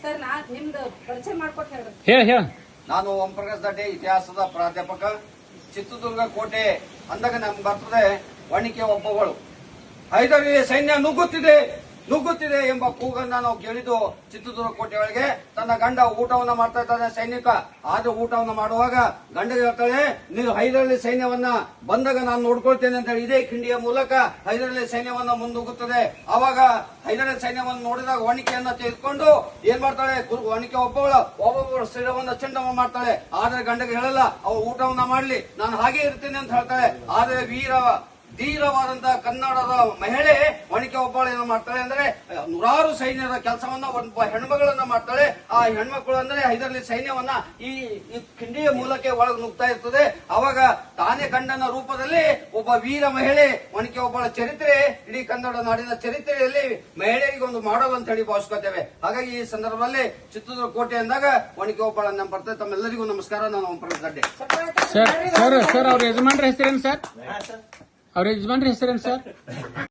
Sir ನಾ ನಿಮ್ದು ಪರಿಚಯ ಮಾಡ್ಕೊಟ್ಟು ಹೇಳ್ರಿ. ಹೇಳ ನಾನು ಓಂಪ್ರಕಾಶ್ ದಡ್ಡೆ, ಇತಿಹಾಸದ ಪ್ರಾಧ್ಯಾಪಕ, ಚಿತ್ರದುರ್ಗ ಕೋಟೆ ಅಂದಾಗ ನಮ್ಗೆ ಬರ್ತದೆ ಒಣಿಕೆ ಒಬ್ಬಗಳು. ಹೈದರಾಲಿ ಸೈನ್ಯ ನುಗ್ಗುತ್ತಿದೆ ಎಂಬ ಕೂಗನ್ನ ನಾವು ಕೇಳಿದ್ದು ಚಿತ್ರದುರ್ಗ ಕೋಟೆ ಒಳಗೆ. ತನ್ನ ಗಂಡ ಊಟವನ್ನ ಮಾಡ್ತಾ ಇದ್ದಾನೆ ಸೈನಿಕ. ಆದ್ರೆ ಊಟವನ್ನ ಮಾಡುವಾಗ ಗಂಡಗೆ ಹೇಳ್ತಾಳೆ, ನೀವು ಹೈದರಾಲಿ ಸೈನ್ಯವನ್ನ ಬಂದಾಗ ನಾನು ನೋಡ್ಕೊಳ್ತೇನೆ ಅಂತ ಹೇಳಿ ಇದೇ ಕಿಂಡಿಯ ಮೂಲಕ ಹೈದರಾಲಿ ಸೈನ್ಯವನ್ನ ಮುಂದೂಗುತ್ತದೆ. ಅವಾಗ ಹೈದರಾಲಿ ಸೈನ್ಯವನ್ನು ನೋಡಿದಾಗ ಒಣಿಕೆಯನ್ನ ತೆಗೆದುಕೊಂಡು ಏನ್ ಮಾಡ್ತಾಳೆ, ಒಣಿಕೆ ಒಬ್ಬೊಬ್ಬಳು ಸ್ಥಿರವನ್ನ ಚೆಂಡವ ಮಾಡ್ತಾಳೆ. ಆದ್ರೆ ಗಂಡಗೆ ಹೇಳಲ್ಲ, ಅವ ಊಟವನ್ನ ಮಾಡ್ಲಿ, ನಾನು ಹಾಗೆ ಇರ್ತೇನೆ ಅಂತ ಹೇಳ್ತಾಳೆ. ಆದ್ರೆ ಧೀರವಾದಂತಹ ಕನ್ನಡದ ಮಹಿಳೆ ಒಣಿಕೆ ಒಬ್ಬಳು ಏನು ಮಾಡ್ತಾಳೆ ಅಂದ್ರೆ ನೂರಾರು ಸೈನ್ಯದ ಕೆಲಸವನ್ನ ಒಬ್ಬ ಹೆಣ್ಮಗಳನ್ನ ಮಾಡ್ತಾಳೆ. ಆ ಹೆಣ್ಮಕ್ಳು ಅಂದ್ರೆ ಹೈದರಾಲಿ ಸೈನ್ಯವನ್ನ ಈ ಕಿಂಡಿಯ ಮೂಲಕ ಒಳಗೆ ನುಗ್ತಾ ಇರ್ತದೆ. ಅವಾಗ ತಾನೇ ಗಂಡನ ರೂಪದಲ್ಲಿ ಒಬ್ಬ ವೀರ ಮಹಿಳೆ ಒಣಿಕೆ ಒಬ್ಬಳ ಚರಿತ್ರೆ ಇಡೀ ಕನ್ನಡ ನಾಡಿನ ಚರಿತ್ರೆಯಲ್ಲಿ ಮಹಿಳೆಯರಿಗೆ ಒಂದು ಮಾಡೋದು ಅಂತ ಹೇಳಿ ಭಾವಿಸ್ಕೊತೇವೆ. ಹಾಗಾಗಿ ಈ ಸಂದರ್ಭದಲ್ಲಿ ಚಿತ್ರದುರ್ಗ ಕೋಟೆ ಅಂದಾಗ ಒಣಿಕೆ ಒಬ್ಬಳ ನಮ್ಮ ಬರ್ತದೆ. ತಮ್ಮೆಲ್ಲರಿಗೂ ನಮಸ್ಕಾರ. ನಾನು ಓಂಪ್ರಕಾಶ್ ದಡ್ಡೆ. ಸರ್ ಅವ್ರ ಯಜಮಾನ್ರ ಹೆಸರೇನು ಸರ್? ಅವ್ರ ಯಜಮಾನ್ರ ಹೆಸರೇನು ಸರ್?